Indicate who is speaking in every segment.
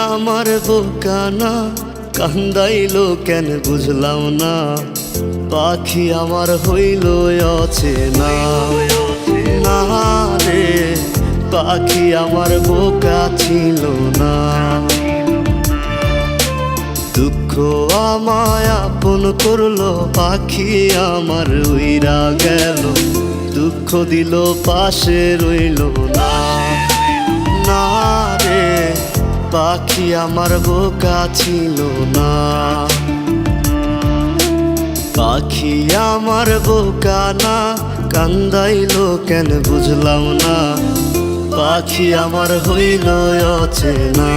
Speaker 1: আমার বোকা না, কান্দাইলো কেন বুঝলাম না। পাখি আমার হইল অচেনা, না রে পাখি আমার বোকা ছিল না। দুঃখ আমায় আপন করলো, পাখি আমার উইরা গেল। দুঃখ দিল পাশে রইল না, না রে পাখি আমার বোকা ছিল না। পাখি আমার বোকা না, কান্দাইলো কেন বুঝলাম না। পাখি আমার হইল অচেনা,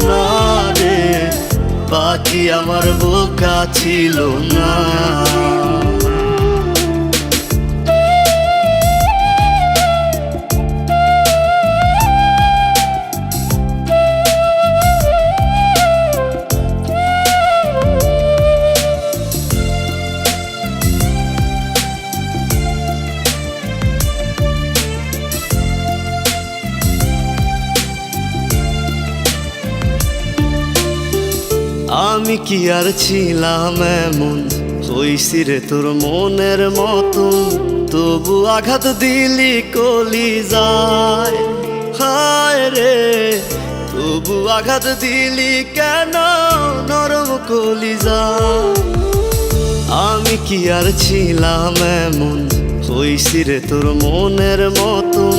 Speaker 1: না রে পাখি আমার বোকা ছিল না। আমি কি আর ছিলাম এমন, হইছি রে তোর মনের মতন। তবু আঘাত দিলি কলিজায়, হায় রে তবু আঘাত দিলি কেন নরম কলিজায়। আমি কি আর ছিলাম এমন, হইছি রে তোর মনের মতন।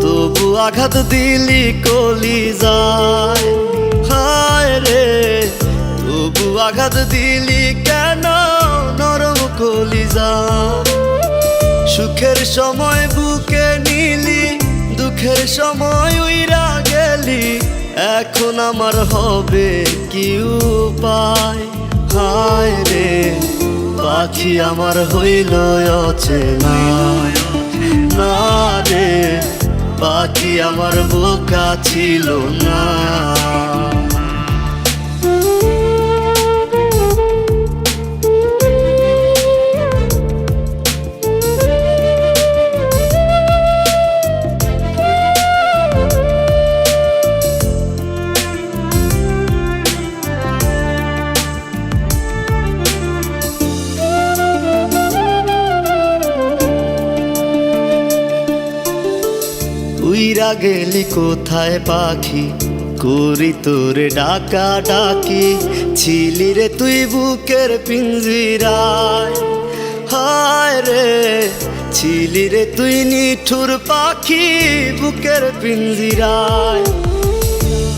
Speaker 1: তবু আঘাত দিলি কলিজায়, হায় রে তবু আঘাত দিলি কেন নরম কলিজায়। সুখের সময় বুকে নিলি, দুঃখের সময় উইরা গেলি। এখন আমার হবে কি উপায়, হায় রে পাখি আমার হইল অচেনা, না রে পাখি আমার বোকা ছিল না। উইরা গেলি কোথায় পাখি, করি তোরে ডাকা ডাকি। ছিলি রে তুই বুকের পিঞ্জিরায়, হায় রে ছিলি রে তুই নিঠুর পাখি বুকের পিঞ্জিরায়।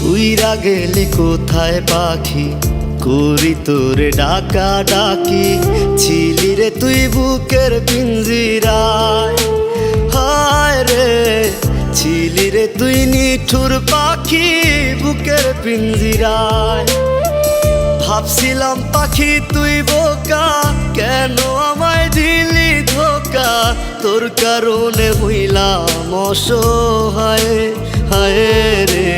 Speaker 1: উইরা গেলি কোথায় পাখি, করি তোরে ডাকা ডাকি। ছিলি রে তুই বুকের পিঞ্জিরায়, হায় রে ছিলি রে তুই নিঠুর পাখি বুকের পিঞ্জিরায়। ভাবছিলাম পাখি তুই বোকা, কেন আমায় দিলি ধোকা। তোর কারণে হইলাম অসহায়, হায় রে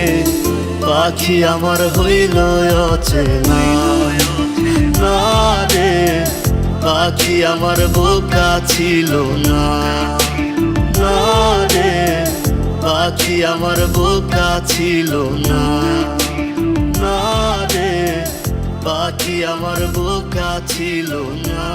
Speaker 1: পাখি আমার হইল অচেনা, না রে পাখি আমার বোকা ছিল না, না রে পাখি আমার বোকা ছিল না, না রে পাখি আমার বোকা ছিল না।